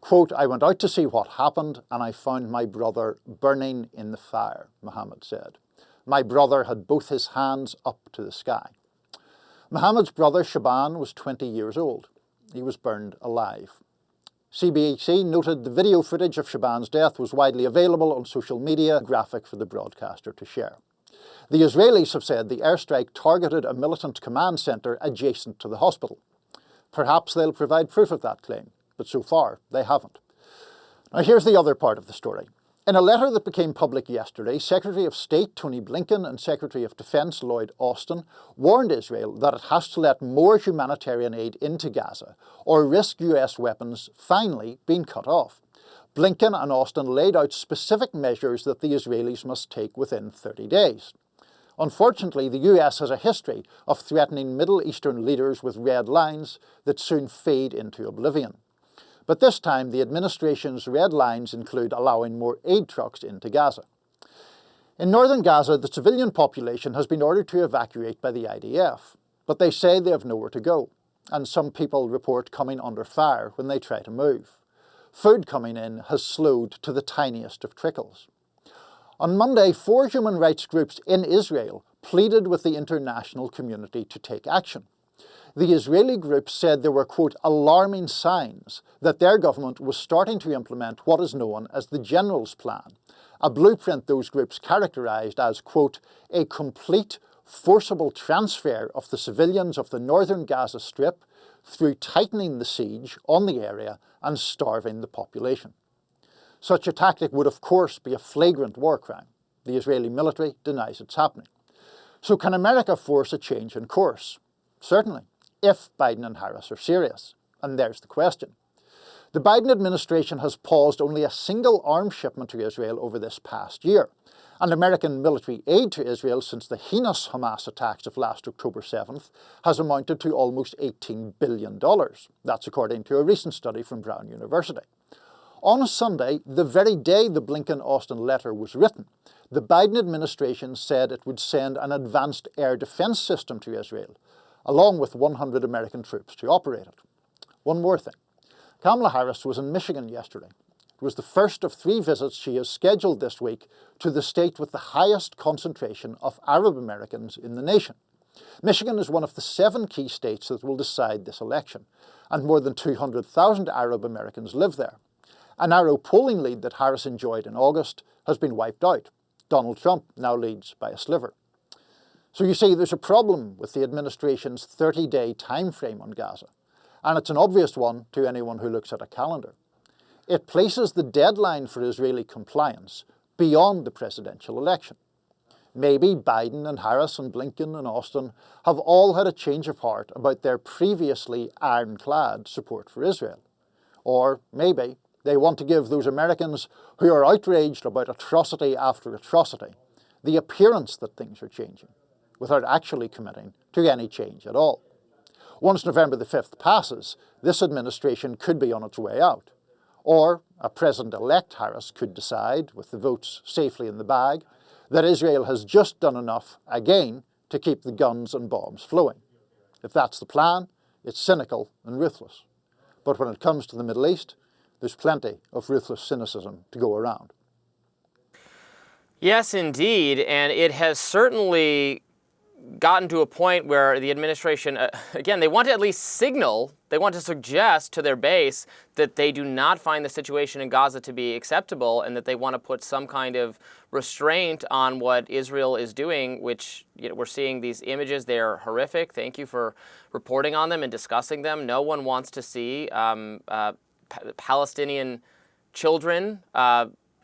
Quote, "I went out to see what happened and I found my brother burning in the fire," Mohammed said. "My brother had both his hands up to the sky." Mohammed's brother Shaban was 20 years old. He was burned alive. CBC noted the video footage of Shaban's death was widely available on social media, a graphic for the broadcaster to share. The Israelis have said the airstrike targeted a militant command centre adjacent to the hospital. Perhaps they'll provide proof of that claim, but so far they haven't. Now here's the other part of the story. In a letter that became public yesterday, Secretary of State Tony Blinken and Secretary of Defense Lloyd Austin warned Israel that it has to let more humanitarian aid into Gaza or risk US weapons finally being cut off. Blinken and Austin laid out specific measures that the Israelis must take within 30 days. Unfortunately, the US has a history of threatening Middle Eastern leaders with red lines that soon fade into oblivion. But this time, the administration's red lines include allowing more aid trucks into Gaza. In northern Gaza, the civilian population has been ordered to evacuate by the IDF, but they say they have nowhere to go, and some people report coming under fire when they try to move. Food coming in has slowed to the tiniest of trickles. On Monday, 4 human rights groups in Israel pleaded with the international community to take action. The Israeli groups said there were, quote, alarming signs that their government was starting to implement what is known as the General's Plan, a blueprint those groups characterized as, quote, a complete, forcible transfer of the civilians of the northern Gaza Strip through tightening the siege on the area and starving the population. Such a tactic would, of course, be a flagrant war crime. The Israeli military denies it's happening. So can America force a change in course? Certainly, if Biden and Harris are serious. And there's the question. The Biden administration has paused only a single arms shipment to Israel over this past year, and American military aid to Israel since the heinous Hamas attacks of last October 7th has amounted to almost $18 billion. That's according to a recent study from Brown University. On a Sunday, the very day the Blinken-Austin letter was written, the Biden administration said it would send an advanced air defense system to Israel, along with 100 American troops to operate it. One more thing. Kamala Harris was in Michigan yesterday. It was the first of 3 visits she has scheduled this week to the state with the highest concentration of Arab Americans in the nation. Michigan is one of the 7 key states that will decide this election, and more than 200,000 Arab Americans live there. A narrow polling lead that Harris enjoyed in August has been wiped out. Donald Trump now leads by a sliver. So you see, there's a problem with the administration's 30-day time frame on Gaza, and it's an obvious one to anyone who looks at a calendar. It places the deadline for Israeli compliance beyond the presidential election. Maybe Biden and Harris and Blinken and Austin have all had a change of heart about their previously ironclad support for Israel. Or maybe they want to give those Americans who are outraged about atrocity after atrocity the appearance that things are changing, without actually committing to any change at all. Once November the 5th passes, this administration could be on its way out. Or a President-elect Harris could decide, with the votes safely in the bag, that Israel has just done enough, again, to keep the guns and bombs flowing. If that's the plan, it's cynical and ruthless. But when it comes to the Middle East, there's plenty of ruthless cynicism to go around. Yes, indeed. And it has certainly gotten to a point where the administration, again, they want to at least signal, they want to suggest to their base that they do not find the situation in Gaza to be acceptable and that they want to put some kind of restraint on what Israel is doing, which, you know, we're seeing these images. They're horrific. Thank you for reporting on them and discussing them. No one wants to see Palestinian children,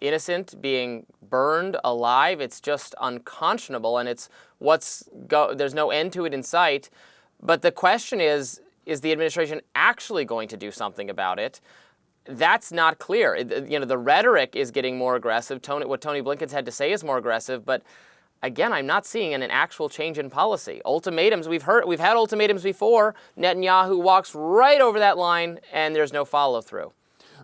innocent, being burned alive. It's just unconscionable, and it's there's no end to it in sight. But the question is the administration actually going to do something about it? That's not clear. You know, the rhetoric is getting more aggressive. What Tony Blinken's had to say is more aggressive, but again, I'm not seeing an actual change in policy. Ultimatums, we've had ultimatums before. Netanyahu walks right over that line, and there's no follow-through.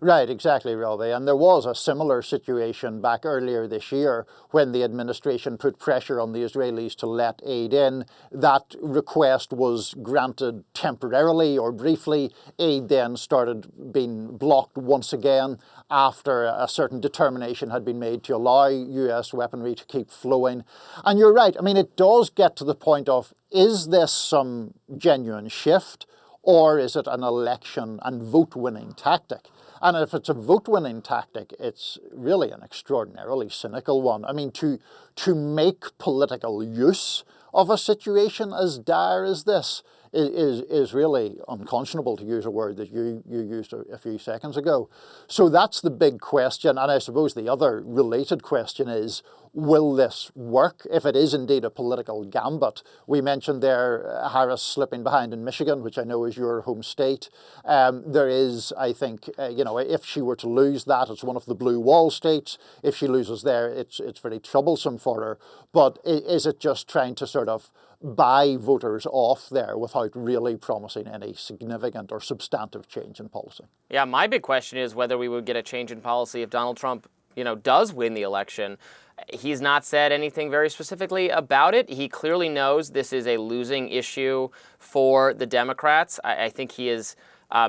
Right, exactly, Robby. And there was a similar situation back earlier this year when the administration put pressure on the Israelis to let aid in. That request was granted temporarily or briefly. Aid then started being blocked once again after a certain determination had been made to allow US weaponry to keep flowing. And you're right, I mean, it does get to the point of, is this some genuine shift, or is it an election and vote-winning tactic? And if it's a vote-winning tactic, it's really an extraordinarily cynical one. I mean, to make political use of a situation as dire as this is really unconscionable, to use a word that you used a few seconds ago. So that's the big question. And I suppose the other related question is, will this work if it is indeed a political gambit? We mentioned there Harris slipping behind in Michigan, which I know is your home state. There is, I think, if she were to lose that, it's one of the blue wall states. If she loses there, it's very troublesome for her. But is it just trying to sort of buy voters off there without really promising any significant or substantive change in policy? Yeah, my big question is whether we would get a change in policy if Donald Trump, does win the election. He's not said anything very specifically about it. He clearly knows this is a losing issue for the Democrats. I think he is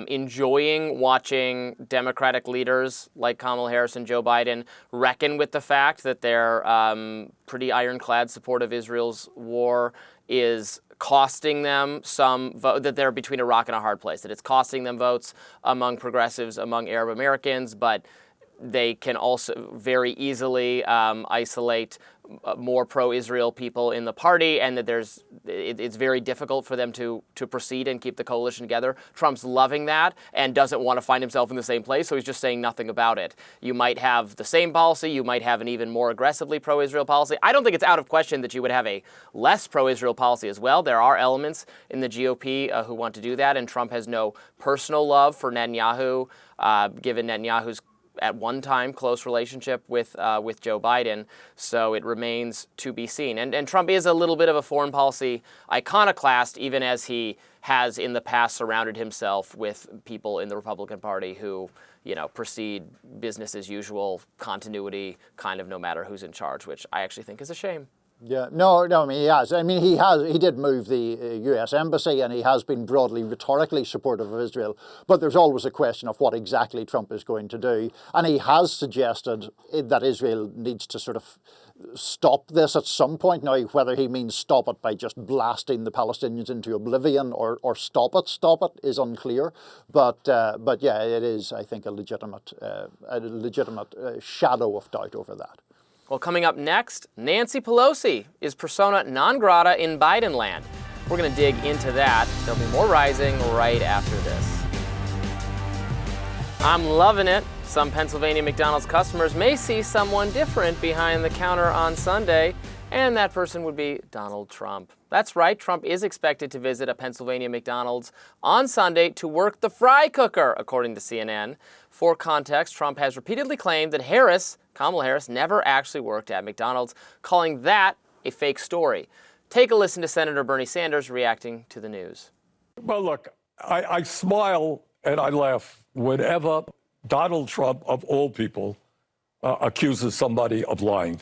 enjoying watching Democratic leaders like Kamala Harris and Joe Biden reckon with the fact that their pretty ironclad support of Israel's war is costing them some vote, that they're between a rock and a hard place, that it's costing them votes among progressives, among Arab Americans, but they can also very easily isolate more pro-Israel people in the party, and that it's very difficult for them to proceed and keep the coalition together. Trump's loving that and doesn't want to find himself in the same place, so he's just saying nothing about it. You might have the same policy, you might have an even more aggressively pro-Israel policy. I don't think it's out of question that you would have a less pro-Israel policy as well. There are elements in the GOP who want to do that, and Trump has no personal love for Netanyahu, given Netanyahu's at one time close relationship with Joe Biden, so it remains to be seen. And Trump is a little bit of a foreign policy iconoclast, even as he has in the past surrounded himself with people in the Republican Party who, proceed business as usual, continuity, kind of no matter who's in charge, which I actually think is a shame. Yeah, no, I mean, he has. I mean, he did move the U.S. embassy, and he has been broadly rhetorically supportive of Israel. But there's always a question of what exactly Trump is going to do. And he has suggested that Israel needs to sort of stop this at some point. Now, whether he means stop it by just blasting the Palestinians into oblivion or stop it is unclear. But yeah, it is, I think, a legitimate shadow of doubt over that. Well, coming up next, Nancy Pelosi is persona non grata in Biden land. We're going to dig into that. There'll be more Rising right after this. I'm loving it. Some Pennsylvania McDonald's customers may see someone different behind the counter on Sunday, and that person would be Donald Trump. That's right, Trump is expected to visit a Pennsylvania McDonald's on Sunday to work the fry cooker, according to CNN. For context, Trump has repeatedly claimed that Kamala Harris, never actually worked at McDonald's, calling that a fake story. Take a listen to Senator Bernie Sanders reacting to the news. Well, look, I smile and I laugh whenever Donald Trump, of all people, accuses somebody of lying.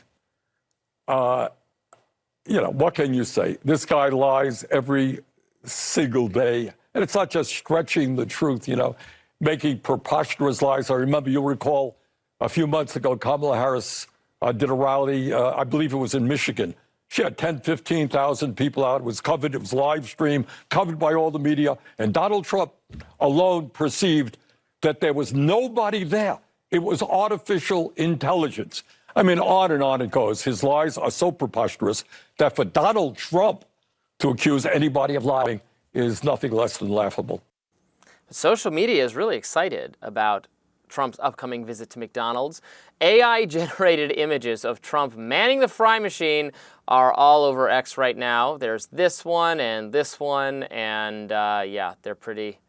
What can you say? This guy lies every single day. And it's not just stretching the truth, making preposterous lies. I remember, you'll recall, a few months ago, Kamala Harris did a rally, I believe it was in Michigan. She had 10, 15,000 people out. It was covered. It was live streamed, covered by all the media. And Donald Trump alone perceived that there was nobody there. It was artificial intelligence. I mean, on it goes. His lies are so preposterous that for Donald Trump to accuse anybody of lying is nothing less than laughable. Social media is really excited about Trump's upcoming visit to McDonald's. AI-generated images of Trump manning the fry machine are all over X right now. There's this one, and yeah, they're pretty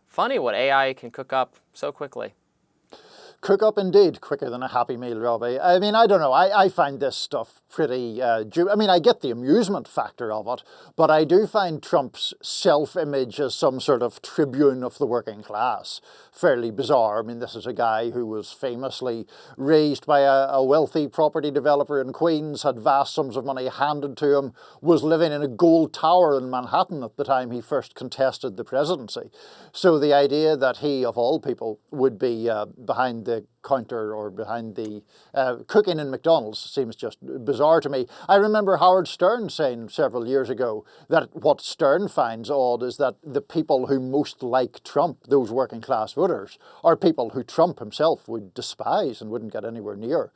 funny what AI can cook up so quickly. Cook up indeed, quicker than a Happy Meal, Robby. I mean, I don't know. I find this stuff pretty... I get the amusement factor of it, but I do find Trump's self-image as some sort of tribune of the working class fairly bizarre. I mean, this is a guy who was famously raised by a wealthy property developer in Queens, had vast sums of money handed to him, was living in a gold tower in Manhattan at the time he first contested the presidency. So the idea that he, of all people, would be behind the counter or behind the cooking in McDonald's seems just bizarre to me. I remember Howard Stern saying several years ago that what Stern finds odd is that the people who most like Trump, those working class voters, are people who Trump himself would despise and wouldn't get anywhere near,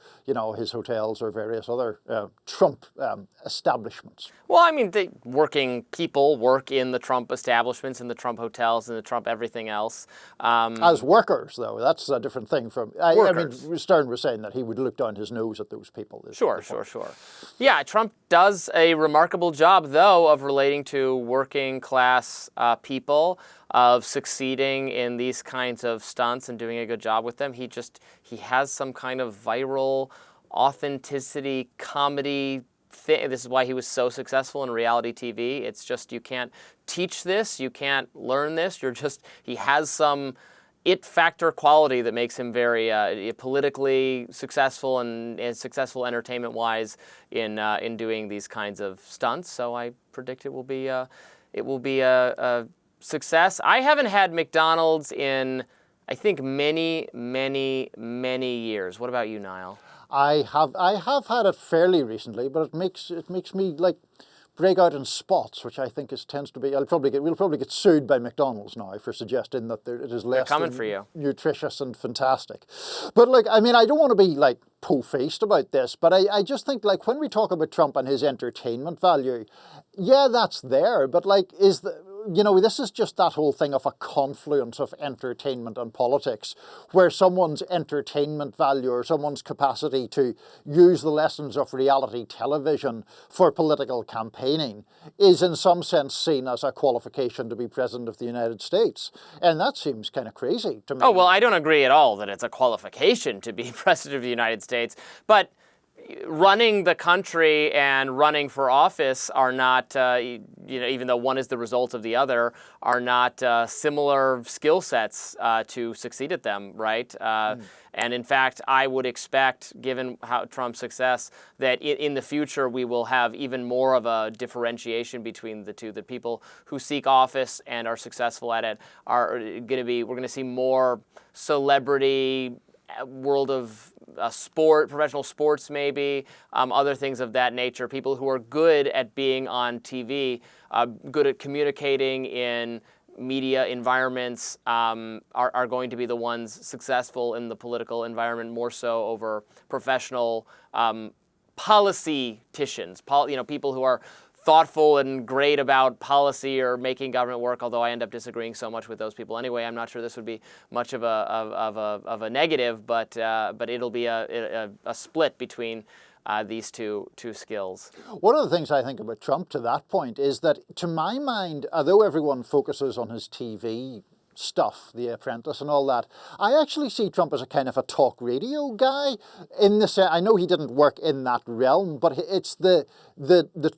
his hotels or various other Trump establishments. Well, I mean, the working people work in the Trump establishments, in the Trump hotels, and the Trump everything else. As workers, though, that's a different thing from... I mean, Stern was saying that he would look down his nose at those people. Sure. Yeah, Trump does a remarkable job, though, of relating to working class people, of succeeding in these kinds of stunts and doing a good job with them. He has some kind of viral authenticity comedy thing. This is why he was so successful in reality TV. It's just, you can't teach this, you can't learn this. He has some it factor quality that makes him very politically successful and successful entertainment-wise in doing these kinds of stunts. So I predict it will be a success. I haven't had McDonald's in, I think, many years. What about you, Niall? I have had it fairly recently, but it makes me like break out in spots, which I think tends to be. We'll probably get sued by McDonald's now for suggesting that it is less coming for you. Nutritious and fantastic. But like, I mean, I don't want to be like po-faced about this, but I just think like when we talk about Trump and his entertainment value, yeah, that's there, but like this is just that whole thing of a confluence of entertainment and politics, where someone's entertainment value or someone's capacity to use the lessons of reality television for political campaigning is in some sense seen as a qualification to be president of the United States. And that seems kind of crazy to me. Oh, well, I don't agree at all that it's a qualification to be president of the United States, but running the country and running for office are not, even though one is the result of the other, are not similar skill sets to succeed at them, right? And in fact, I would expect, given Trump's success, that in the future we will have even more of a differentiation between the two. That people who seek office and are successful at it we're going to see more celebrity, world of professional sports maybe, other things of that nature. People who are good at being on TV, good at communicating in media environments, are going to be the ones successful in the political environment, more so over professional politicians, people who are thoughtful and great about policy or making government work, although I end up disagreeing so much with those people anyway. I'm not sure this would be much of a negative, but it'll be a split between these two skills. One of the things I think about Trump to that point is that, to my mind, although everyone focuses on his TV stuff, The Apprentice and all that, I actually see Trump as a kind of a talk radio guy. I know he didn't work in that realm, but it's the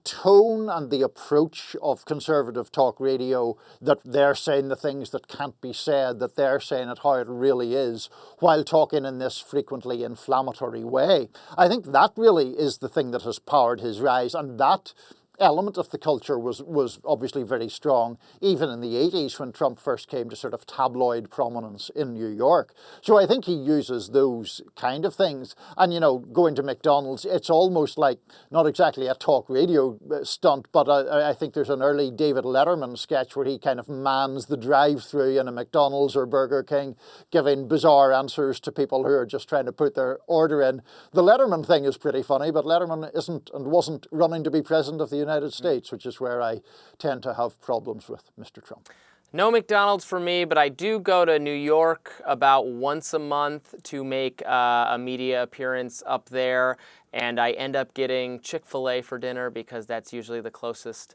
tone and the approach of conservative talk radio, that they're saying the things that can't be said, that they're saying it how it really is, while talking in this frequently inflammatory way. I think that really is the thing that has powered his rise, and that element of the culture was obviously very strong, even in the 80s when Trump first came to sort of tabloid prominence in New York. So I think he uses those kind of things. And, going to McDonald's, it's almost like not exactly a talk radio stunt, but I think there's an early David Letterman sketch where he kind of mans the drive-through in a McDonald's or Burger King, giving bizarre answers to people who are just trying to put their order in. The Letterman thing is pretty funny, but Letterman isn't and wasn't running to be president of the United States, which is where I tend to have problems with Mr. Trump. No McDonald's for me, but I do go to New York about once a month to make a media appearance up there, and I end up getting Chick-fil-A for dinner because that's usually the closest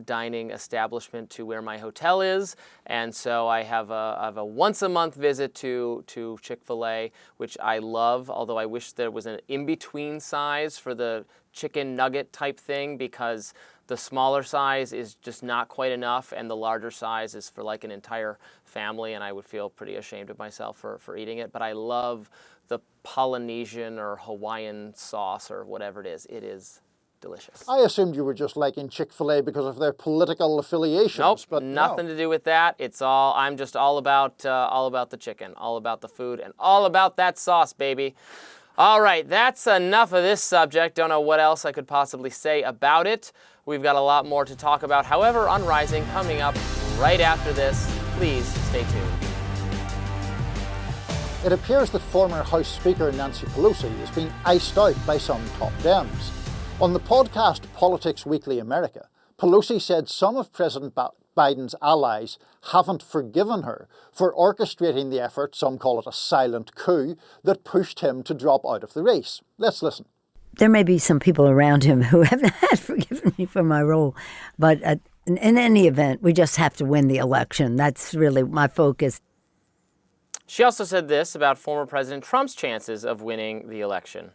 dining establishment to where my hotel is, and so I have a once a month visit to Chick-fil-A, which I love, although I wish there was an in-between size for the chicken nugget type thing, because the smaller size is just not quite enough, and the larger size is for like an entire family, and I would feel pretty ashamed of myself for eating it. But I love the Polynesian or Hawaiian sauce or whatever it is. It is delicious. I assumed you were just liking Chick-fil-A because of their political affiliations. Nope, but nothing to do with that. I'm just all about the chicken, all about the food, and all about that sauce, baby. All right, that's enough of this subject. Don't know what else I could possibly say about it. We've got a lot more to talk about, however, on Rising, coming up right after this. Please stay tuned. It appears that former House Speaker Nancy Pelosi is being iced out by some top DEMS. On the podcast Politics Weekly America, Pelosi said some of President Biden's allies haven't forgiven her for orchestrating the effort, some call it a silent coup, that pushed him to drop out of the race. Let's listen. There may be some people around him who have not forgiven me for my role, but in any event, we just have to win the election. That's really my focus. She also said this about former President Trump's chances of winning the election.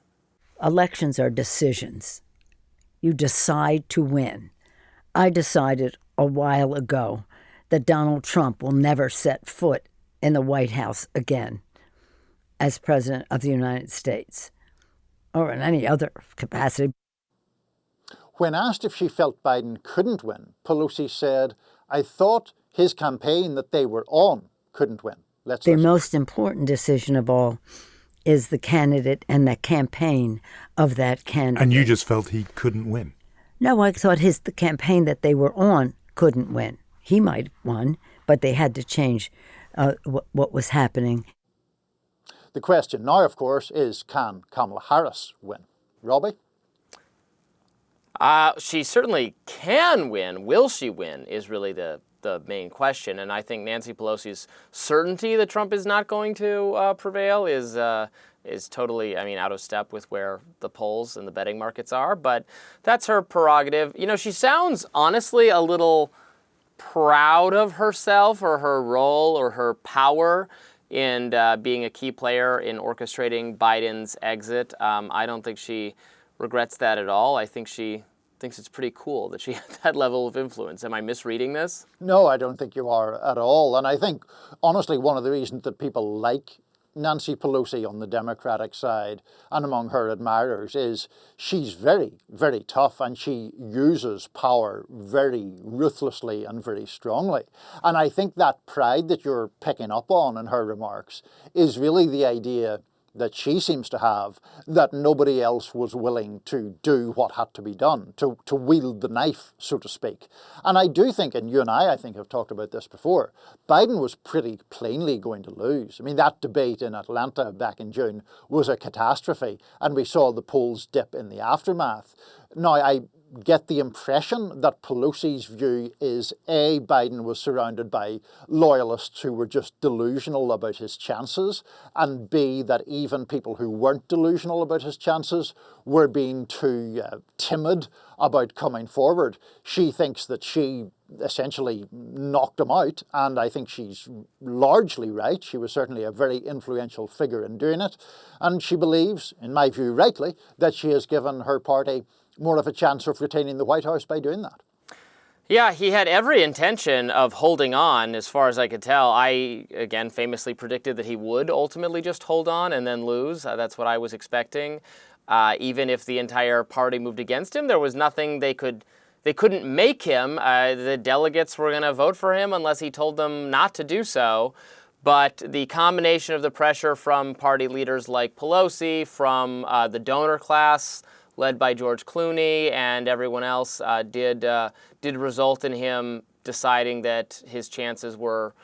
Elections are decisions. You decide to win. I decided a while ago that Donald Trump will never set foot in the White House again as President of the United States or in any other capacity. When asked if she felt Biden couldn't win, Pelosi said, "I thought his campaign that they were on couldn't win." The most important decision of all is the candidate and the campaign of that candidate. And you just felt he couldn't win? No, I thought the campaign that they were on couldn't win. He might have won, but they had to change what was happening. The question now, of course, is can Kamala Harris win? Robby? She certainly can win. Will she win is really the main question. And I think Nancy Pelosi's certainty that Trump is not going to prevail is totally, out of step with where the polls and the betting markets are. But that's her prerogative. She sounds honestly a little proud of herself or her role or her power in being a key player in orchestrating Biden's exit. I don't think she regrets that at all. I think she thinks it's pretty cool that she had that level of influence. Am I misreading this? No, I don't think you are at all. And I think, honestly, one of the reasons that people like Nancy Pelosi on the Democratic side and among her admirers is she's very, very tough and she uses power very ruthlessly and very strongly. And I think that pride that you're picking up on in her remarks is really the idea that she seems to have, that nobody else was willing to do what had to be done, to wield the knife, so to speak. And I do think, and you and I think, have talked about this before, Biden was pretty plainly going to lose. That debate in Atlanta back in June was a catastrophe, and we saw the polls dip in the aftermath. Now, I get the impression that Pelosi's view is A, Biden was surrounded by loyalists who were just delusional about his chances, and B, that even people who weren't delusional about his chances were being too timid about coming forward. She thinks that she essentially knocked him out, and I think she's largely right. She was certainly a very influential figure in doing it, and she believes, in my view rightly, that she has given her party more of a chance of retaining the White House by doing that. Yeah, he had every intention of holding on, as far as I could tell. I, again, famously predicted that he would ultimately just hold on and then lose. That's what I was expecting. Even if the entire party moved against him, there was nothing they couldn't make him. The delegates were going to vote for him unless he told them not to do so. But the combination of the pressure from party leaders like Pelosi, from the donor class, led by George Clooney and everyone else, did result in him deciding that his chances were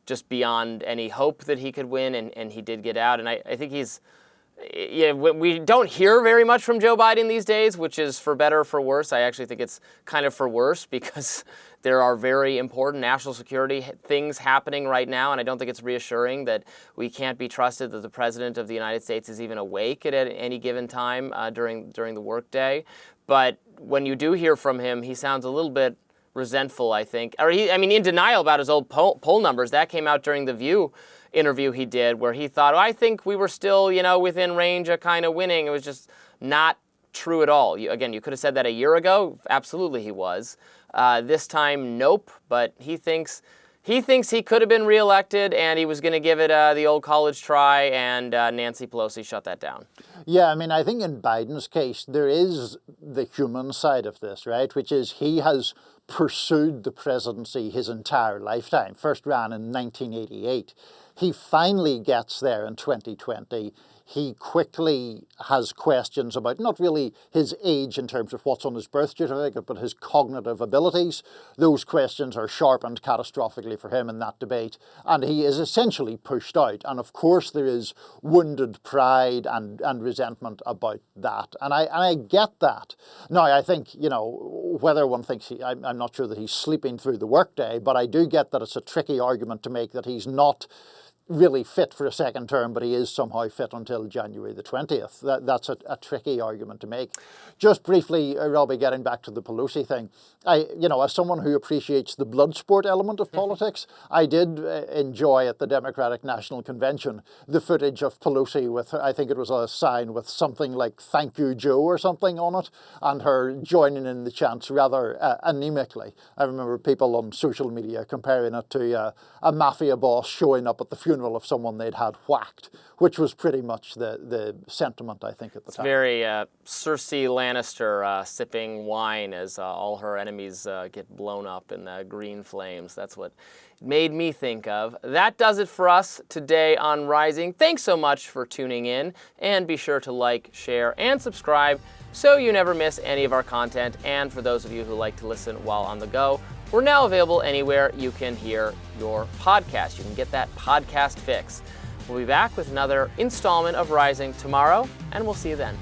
just beyond any hope that he could win, and he did get out. And I think we don't hear very much from Joe Biden these days, which is for better or for worse. I actually think it's kind of for worse because there are very important national security things happening right now, and I don't think it's reassuring that we can't be trusted that the President of the United States is even awake at any given time during the workday. But when you do hear from him, he sounds a little bit resentful, I think. Or in denial about his old poll numbers. That came out during the View interview he did, where he thought, I think we were still, within range of kind of winning. It was just not true at all. You could have said that a year ago. Absolutely he was. This time, nope. But he thinks he could have been reelected, and he was going to give it the old college try, and Nancy Pelosi shut that down. Yeah, I think in Biden's case, there is the human side of this, right? Which is he has pursued the presidency his entire lifetime. First ran in 1988. He finally gets there in 2020. He quickly has questions about not really his age in terms of what's on his birth certificate, but his cognitive abilities. Those questions are sharpened catastrophically for him in that debate, and he is essentially pushed out. And of course there is wounded pride and resentment about that. And I get that. Now, I think, whether one thinks I'm not sure that he's sleeping through the workday, but I do get that it's a tricky argument to make that he's not really fit for a second term, but he is somehow fit until January the 20th. That's a tricky argument to make. Just briefly, Robby, getting back to the Pelosi thing, as someone who appreciates the blood sport element of politics, I did enjoy at the Democratic National Convention the footage of Pelosi with, I think it was a sign with something like "Thank you, Joe" or something on it, and her joining in the chants rather anemically. I remember people on social media comparing it to a mafia boss showing up at the funeral funeral of someone they'd had whacked, which was pretty much the sentiment, I think, at the time. Very Cersei Lannister sipping wine as all her enemies get blown up in the green flames. That's what it made me think of. That does it for us today on Rising. Thanks so much for tuning in, and be sure to like, share, and subscribe so you never miss any of our content. And for those of you who like to listen while on the go, we're now available anywhere you can hear your podcast. You can get that podcast fix. We'll be back with another installment of Rising tomorrow, and we'll see you then.